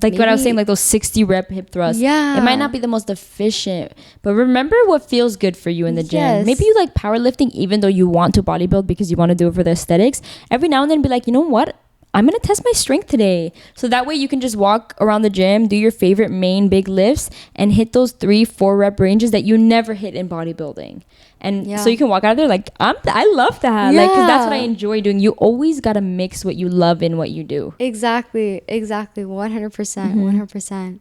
like what I was saying, like those 60 rep hip thrusts, it might not be the most efficient, but remember what feels good for you in the gym. Maybe you like powerlifting even though you want to bodybuild because you want to do it for the aesthetics. Every now and then be like, you know what, I'm gonna test my strength today, so that way you can just walk around the gym, do your favorite main big lifts, and hit those 3-4 rep ranges that you never hit in bodybuilding. And so you can walk out of there like, I love that. Like, because that's what I enjoy doing. You always got to mix what you love in what you do. Exactly. 100%.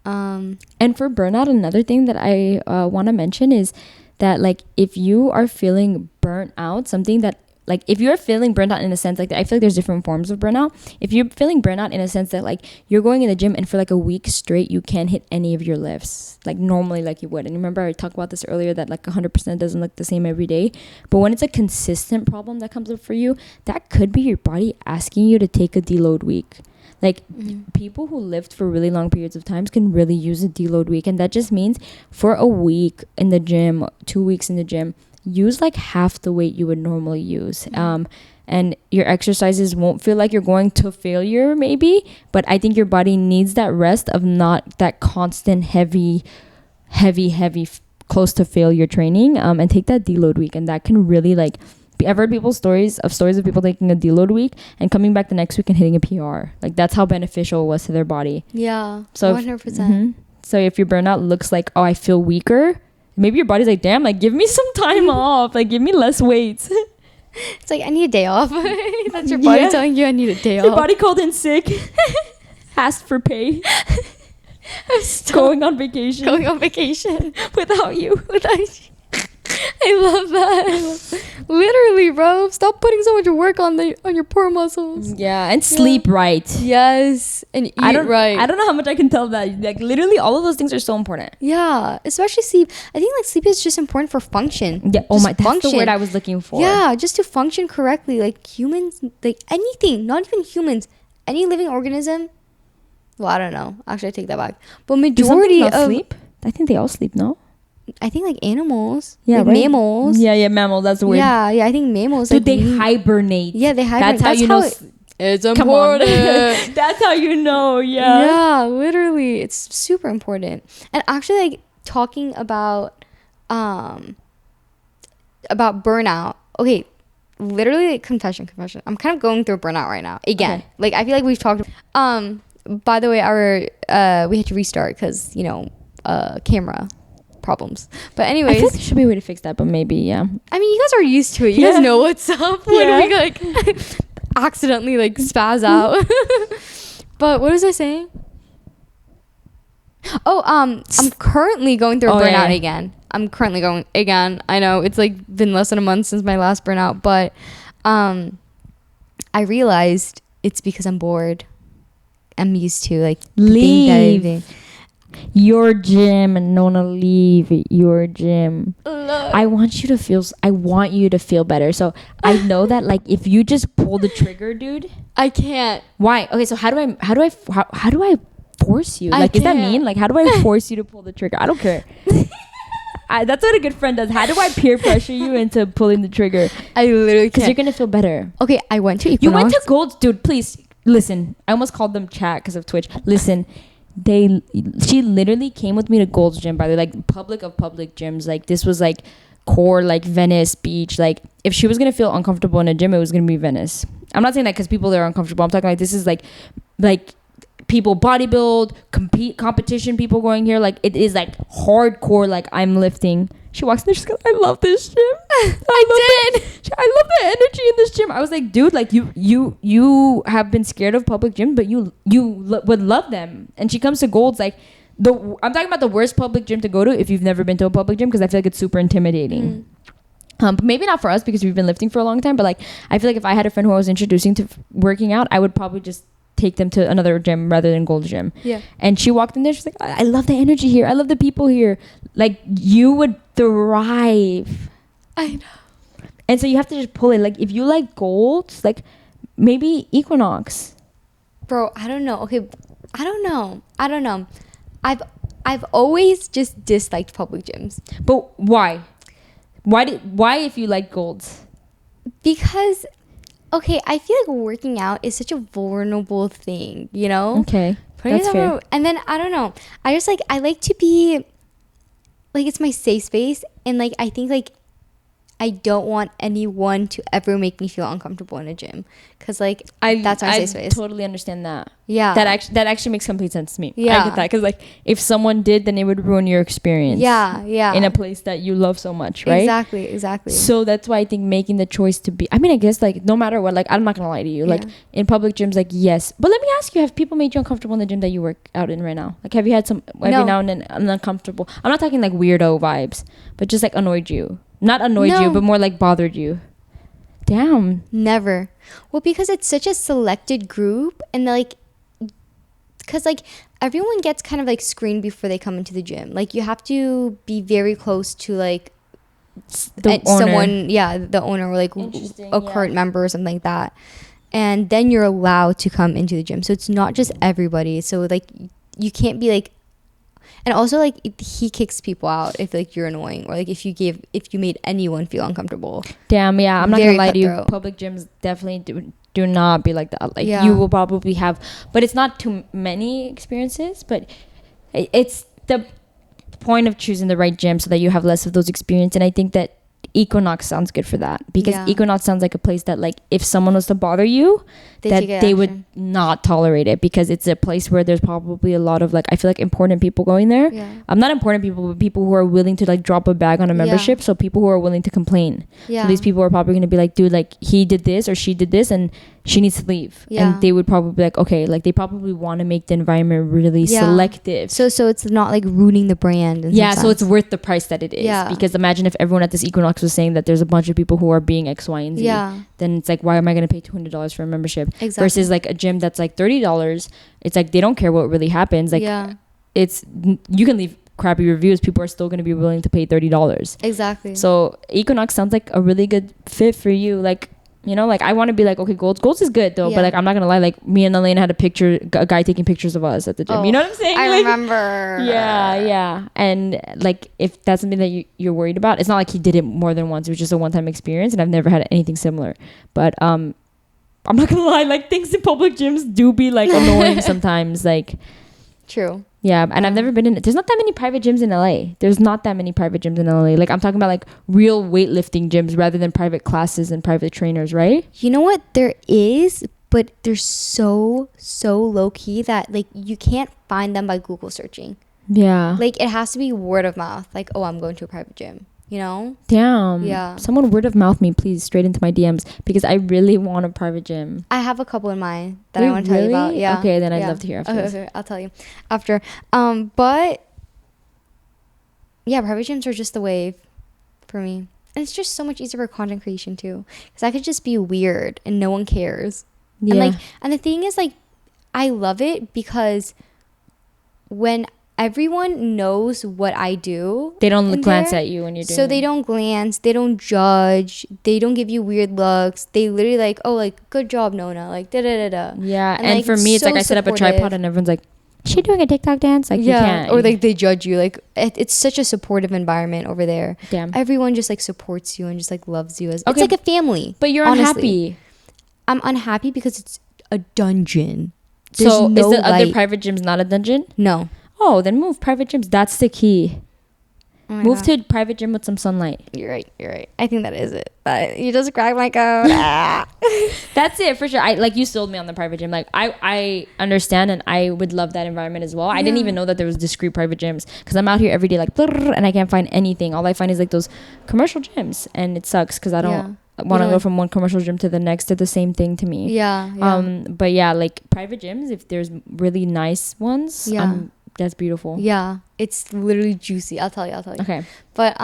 And for burnout, another thing that I want to mention is that, like, if you are feeling burnt out, something that, like, if you're feeling burnt out in a sense, like, I feel like there's different forms of burnout. If you're feeling burnt out in a sense that, like, you're going in the gym and for like a week straight, you can't hit any of your lifts, like, normally, like you would. And remember, I talked about this earlier, that, like, 100% doesn't look the same every day. But when it's a consistent problem that comes up for you, that could be your body asking you to take a deload week. Like, people who lift for really long periods of times can really use a deload week. And that just means for a week in the gym, 2 weeks in the gym, use like half the weight you would normally use. And your exercises won't feel like you're going to failure maybe, but I think your body needs that rest of not that constant heavy close to failure training, and take that deload week. And that can really, like, I've heard stories of people taking a deload week and coming back the next week and hitting a PR. Like, that's how beneficial it was to their body. Yeah, so 100%. So if your burnout looks like, oh, I feel weaker, maybe your body's like, damn, like, give me some time off, like, give me less weights. It's like, I need a day off. That's your body telling you I need a day off. Your body called in sick, asked for pay. Going on vacation without you. I love that. Literally, bro. Stop putting so much work on your poor muscles. Yeah, and sleep right. Yes, and eat right. I don't know how much I can tell that. Like, literally, all of those things are so important. Yeah, especially sleep. I think, like, sleep is just important for function. Yeah. Oh my, that's the word I was looking for. Yeah, just to function correctly. Like, humans, like anything, not even humans, any living organism. Well, I don't know. Actually, I take that back. But majority of sleep. I think they all sleep. No. I think, like, animals. Yeah, like, right? Mammals. Yeah, mammals. That's the word. Yeah, I think mammals. Dude, like, they hibernate. Yeah, they hibernate. That's how you know. It's important. That's how you know. Yeah. Yeah, literally, it's super important. And actually, like, talking about burnout. Okay, literally, like, confession. I'm kind of going through burnout right now again. Okay. Like, I feel like we've talked. By the way, we had to restart because, you know, camera problems. But anyways, I think there should be a way to fix that, but maybe, yeah. I mean, you guys are used to it. You guys know what's up when we, like, accidentally, like, spaz out. But what was I saying? Oh, I'm currently going through a burnout again. I'm currently going again. I know it's, like, been less than a month since my last burnout, but I realized it's because I'm bored. I'm used to, like, leave your gym, and Nona, leave your gym. I want you to feel better. So I know that, like, if you just pull the trigger, dude, I can't. Why? Okay, so how do I force you? Like, is that mean? Like, how do I force you to pull the trigger? I don't care. That's what a good friend does. How do I peer pressure you into pulling the trigger? I literally can't. Because you're gonna feel better. Okay, I went to Equinox. You went to Gold's, dude. Please listen. I almost called them chat because of Twitch. Listen. She literally came with me to Gold's Gym, by the way, like, public gyms. Like, this was like core, like, Venice Beach. Like, if she was gonna feel uncomfortable in a gym, it was gonna be Venice. I'm not saying that because people there are uncomfortable. I'm talking like, this is like people bodybuild, competition people going here. Like, it is like hardcore. Like, I'm lifting. She walks in there, she's like, I love this gym. I love the energy in this gym. I was like, dude, like, you have been scared of public gyms, but you would love them. And she comes to Gold's, like, I'm talking about the worst public gym to go to if you've never been to a public gym, because I feel like it's super intimidating. But maybe not for us because we've been lifting for a long time, but, like, I feel like if I had a friend who I was introducing to working out, I would probably just take them to another gym rather than Gold's Gym. Yeah. And she walked in there, she's like, I love the energy here, I love the people here. Like, you would thrive. I know. And so you have to just pull it. Like, if you like Gold's, like, maybe Equinox. Bro, I don't know. Okay, I don't know. I've always just disliked public gyms. But why? Why if you like Gold's? Because, okay, I feel like working out is such a vulnerable thing, you know? Okay, Putting that's fair. And then, I don't know. I just, like, I like to be, like, it's my safe space. And, like, I think, like, I don't want anyone to ever make me feel uncomfortable in a gym. Because, like, that's our safe space. I totally understand that. Yeah. That actually makes complete sense to me. Yeah. I get that. Because, like, if someone did, then it would ruin your experience. Yeah, yeah. In a place that you love so much, right? Exactly. So that's why I think making the choice to be, I mean, I guess, like, no matter what, like, I'm not going to lie to you. Yeah. Like, in public gyms, like, yes. But let me ask you, have people made you uncomfortable in the gym that you work out in right now? Like, have you had some, every now and then, uncomfortable? I'm not talking, like, weirdo vibes, but just, like, annoyed you. Not annoyed you, but more like bothered you. Damn. Never. Well, because it's such a selected group, and like, because like everyone gets kind of like screened before they come into the gym. Like, you have to be very close to like the owner. Someone, the owner, or like a current member or something like that. And then you're allowed to come into the gym. So it's not just everybody. So like, you can't be like. And also, like, he kicks people out if, like, you're annoying, or, like, if you made anyone feel uncomfortable. Damn, yeah. I'm not going to lie to you. cutthroat. Public gyms definitely do not be like that. Like, you will probably have, but it's not too many experiences, but it's the point of choosing the right gym so that you have less of those experiences. And I think that Equinox sounds good for that, because Equinox sounds like a place that, like, if someone was to bother you, they would not tolerate it, because it's a place where there's probably a lot of, like, I feel like important people going there. Not important people, but people who are willing to, like, drop a bag on a membership. So people who are willing to complain. So these people are probably going to be like, dude, like, he did this or she did this and she needs to leave. And they would probably be like, okay, like, they probably want to make the environment really selective. So it's not like ruining the brand. So it's worth the price that it is. Because imagine if everyone at this Equinox was saying that there's a bunch of people who are being X, Y, and Z. Then it's like, why am I going to pay $200 for a membership? Versus like a gym that's like $30. It's like, they don't care what really happens. Like, it's, you can leave crappy reviews, people are still going to be willing to pay $30. Exactly. So Equinox sounds like a really good fit for you. Like, you know, like, I want to be like, okay, Gold's is good though, but like, I'm not gonna lie, like, me and Elena had a guy taking pictures of us at the gym. You know what I'm saying? I like, remember. Yeah. And like, if that's something that you're worried about, it's not like he did it more than once. It was just a one-time experience, and I've never had anything similar. But I'm not gonna lie, like, things in public gyms do be like annoying sometimes. Like, true. Yeah, and I've never been in it. There's not that many private gyms in LA. There's not that many private gyms in LA. Like, I'm talking about like real weightlifting gyms rather than private classes and private trainers, right? You know what? There is, but they're so low key that like you can't find them by Google searching. Yeah. Like, it has to be word of mouth. Like, oh, I'm going to a private gym. You know? Damn. Yeah. Someone word of mouth me, please, straight into my DMs, because I really want a private gym. I have a couple in mind that I want to tell you about. Yeah. Okay, then I'd love to hear after this. Okay, I'll tell you after. But yeah, private gyms are just the wave for me. And it's just so much easier for content creation too, because I could just be weird and no one cares. Yeah. And the thing is, like, I love it because when everyone knows what I do, they don't glance at you when you're doing so they don't glance, they don't judge, they don't give you weird looks. They literally like, oh, like, good job, Nona, like, da da da da. Yeah. And like, for me, it's so like I set up a tripod and everyone's like, is she doing a TikTok dance? Like, you can't. Or like, they judge you. Like, it's such a supportive environment over there. Damn. Everyone just like supports you and just like loves you. It's like a family. But you're unhappy. I'm unhappy because it's a dungeon. So is the other private gyms not a dungeon? No. Oh, then move private gyms. That's the key. Oh move to a private gym with some sunlight. You're right. I think that is it. But you just cracked my code. That's it for sure. Like, you sold me on the private gym. Like, I understand, and I would love that environment as well. I didn't even know that there was discrete private gyms, because I'm out here every day like, and I can't find anything. All I find is like those commercial gyms, and it sucks because I don't want to go from one commercial gym to the next. They're the same thing to me. Yeah. But yeah, like, private gyms, if there's really nice ones, that's beautiful. Yeah, it's literally juicy. I'll tell you. Okay. But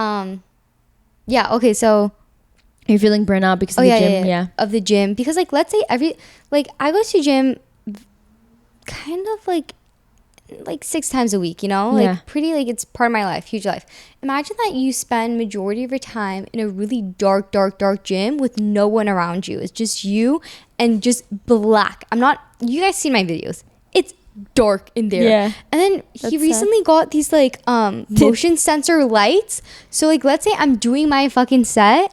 yeah. Okay. So you're feeling burnout because of the gym. Yeah. Of the gym, because like, let's say I go to gym kind of like 6 times a week, you know, Yeah. like pretty, like it's part of my life, huge life. Imagine that you spend majority of your time in a really dark gym with no one around you. It's just you and just black. You guys see my videos, it's dark in there. Yeah. And then That's he recently got these like motion sensor lights, so like let's say I'm doing my fucking set,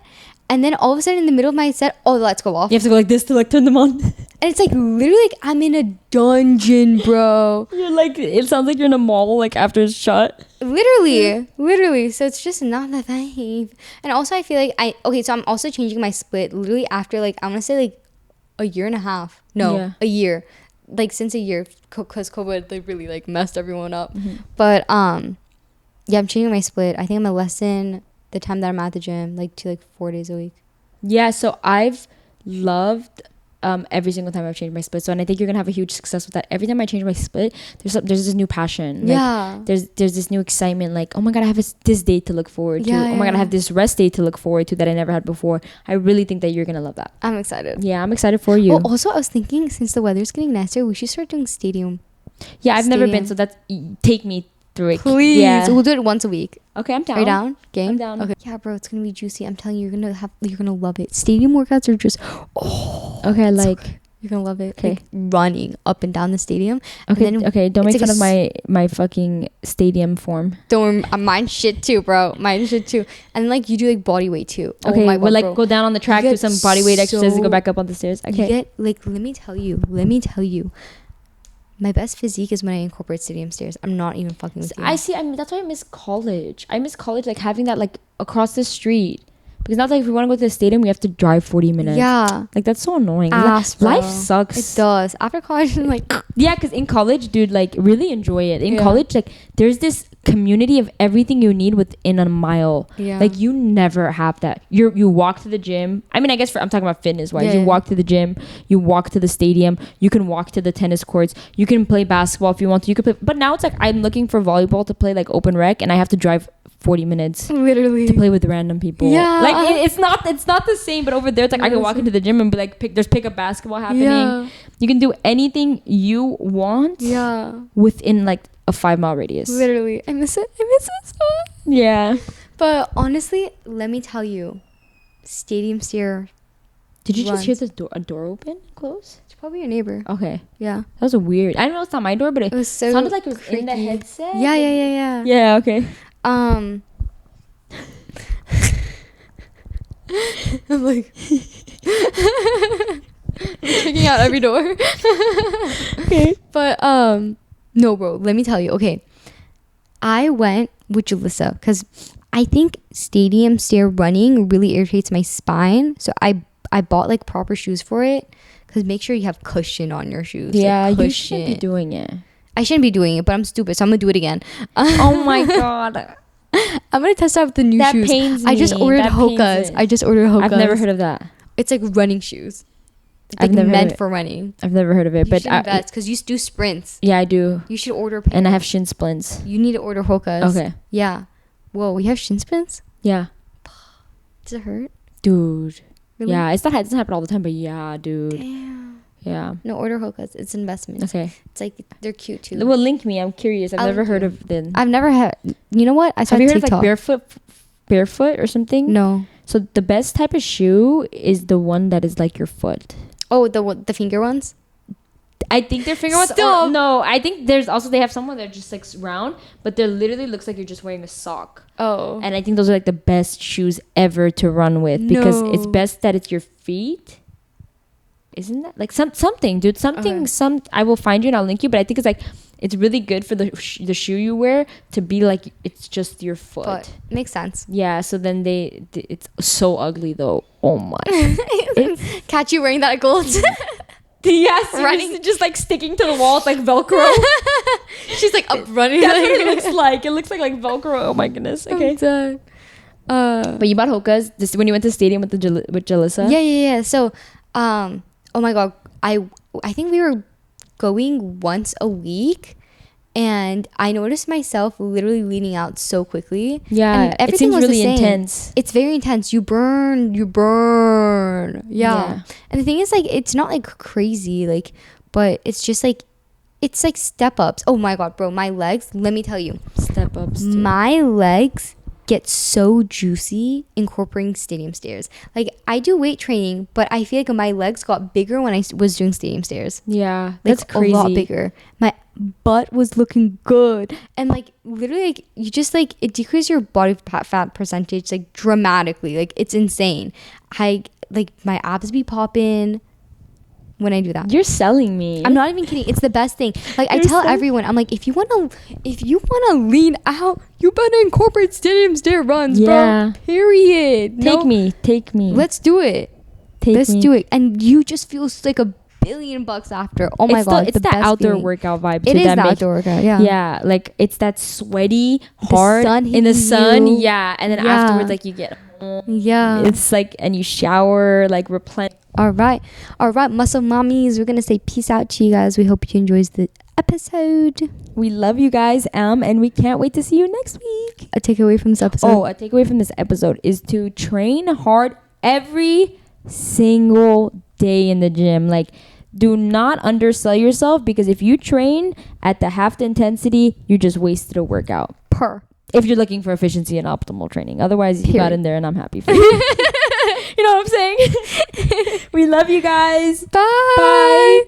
and then all of a sudden in the middle of my set, all the lights go off. You have to go like this to like turn them on. And it's like literally like I'm in a dungeon, bro. You're like, it sounds like you're in a mall like after it's shot. Literally. So it's just not the vibe. And also I feel like so I'm also changing my split literally after like I'm gonna say like a year and a half. No, Yeah. a year. Like since a year, because COVID like really like messed everyone up. Mm-hmm. But yeah, I'm changing my split. I think I'm gonna lessen the time that I'm at the gym like to like 4 days a week. Yeah, so I've loved every single time I've changed my split. So, and I think you're gonna have a huge success with that. Every time I change my split, there's this new passion. Like, Yeah. There's this new excitement. Like, oh my god, I have this day to look forward to. Yeah, Oh my god, I yeah. have this rest day to look forward to that I never had before. I really think that you're gonna love that. I'm excited. Yeah, I'm excited for you. Oh, also I was thinking since the weather's getting nicer, we should start doing stadium. Yeah, I've never been, Stadium. so take me through it. Please. Yeah. We'll do it once a week. Okay, I'm down. Are you down? Game? I'm down. Okay. Yeah, bro, it's gonna be juicy. I'm telling you, you're gonna love it. Stadium workouts are just Okay, so like good. You're gonna love it. Okay. Like running up and down the stadium. okay, And then okay. Don't it's make like fun a of my fucking stadium form. Don't worry, mine shit too, bro. Mine shit too. And like you do like body weight too. Okay, oh my we'll God, like bro. go down on the track, You do get some body weight exercises, and go so- back up on the stairs. You Okay. get like let me tell you. My best physique is when I incorporate stadium stairs. I'm not even fucking with you. I see. I mean, that's why I miss college. I miss college, like having that like across the street. Because now, like, if we want to go to the stadium, we have to drive 40 minutes. Yeah. Like that's so annoying. Ass, bro. Life sucks. It does. After college, I'm like Yeah, because in college, dude, like really enjoy it. In Yeah. college, like there's this community of everything you need within a mile. Yeah. Like you never have that. You walk to the gym. I mean, I guess I'm talking about fitness wise. Yeah, You yeah. walk to the gym. You walk to the stadium. You can walk to the tennis courts. You can play basketball if you want to. You could play. But now it's like I'm looking for volleyball to play like open rec, and I have to drive 40 minutes literally to play with random people. Yeah. Like it's not the same. But over there, it's like I can walk into the gym and be like, there's pick up basketball happening. Yeah. You can do anything you want Yeah. within like a 5-mile radius. Literally. I miss it so much. Yeah. But honestly, let me tell you, stadium steer. Did you just hear runs. a door open, close? It's probably your neighbor. Okay, Yeah. that was weird. I don't know, it's not my door, but it It was so sounded like it was in the creaky. headset. Yeah. Yeah. Okay. I'm like checking out every door. Okay. But no, bro, let me tell you. Okay, I went with Jalissa because I think stadium stair running really irritates my spine. So I bought like proper shoes for it. Because make sure you have cushion on your shoes. Yeah, like, you should be cushion. doing it. I shouldn't be doing it, but I'm stupid, so I'm gonna do it again. Oh my god, I'm gonna test out the new that shoes. pains me. I just ordered That pains Hoka's. it. I just ordered Hoka's. I've never heard of that. It's like running shoes. It's I've like never heard meant of it. for running. I've never heard of it, You but should invest because you do sprints. yeah, I do, You should order. and I have pairs. shin splints. You need to order Hoka's. Okay. Yeah. Whoa, we have shin splints. Yeah, Does it hurt? dude. Really? Yeah, it doesn't happen all the time, but yeah, dude. Damn. Yeah. No, order Hoka's. It's investment. Okay. It's like they're cute too. Well, link me. I'm curious. I've I'll never link heard you. of them. I've never had. You know what? I saw Have you heard TikTok. of like barefoot or something? No. So the best type of shoe is the one that is like your foot. Oh, the finger ones. I think they're finger ones. Stop. No, I think there's also they have some that are just like round, but they're literally looks like you're just wearing a sock. Oh. And I think those are like the best shoes ever to run with because it's No. best that it's your feet. Isn't that like something, dude? Something. Okay. I will find you and I'll link you. But I think it's like it's really good for the shoe you wear to be like it's just your foot. But makes sense. Yeah. So then it's so ugly though. Oh my. Catch you wearing that at gold. Yes, Running. just like sticking to the wall. It's like Velcro. She's like up running. That's what it looks like. It looks like Velcro. Oh my goodness. Okay. I'm done. But you bought Hoka's this when you went to the stadium with with Jalissa? Yeah. So, oh my god, I think we were going once a week, and I noticed myself literally leaning out so quickly. Yeah. And It everything seems was the really same. intense. It's very intense. You burn. Yeah. Yeah. And the thing is, like, it's not like crazy, like, but it's just like it's like step ups. Oh my god, bro, my legs, let me tell you, Step ups. Too. my legs get so juicy incorporating stadium stairs. Like, I do weight training, but I feel like my legs got bigger when I was doing stadium stairs. Yeah, Like, that's crazy. a lot bigger. My butt was looking good, and like literally, like, you just like, it decreases your body fat percentage like dramatically. Like, it's insane. I like, my abs be popping when I do that. You're selling me. I'm not even kidding. It's the best thing. Like, I You're tell so- everyone, I'm like, if you wanna lean out, you better incorporate stadium stair runs, Yeah. bro. Period. Take me. Let's do it. Let's do it. And you just feel like $1 billion after. Oh my god, it's the that best outdoor feeling. workout vibe. It too, is that the makes- outdoor workout. Yeah. Yeah, like it's that sweaty, hard sun in the hitting sun. you. Yeah, and then Yeah. afterwards, like you get home. Yeah. It's like, and you shower, like replenish. All right, muscle mommies. We're gonna say peace out to you guys. We hope you enjoyed the episode. We love you guys, and we can't wait to see you next week. A takeaway from this episode. Oh, a takeaway from this episode is to train hard every single day in the gym. Like, do not undersell yourself, because if you train at the half the intensity, you just wasted a workout. If you're looking for efficiency and optimal training. Otherwise, you got in there, and I'm happy for you. You know what I'm saying? We love you guys. Bye.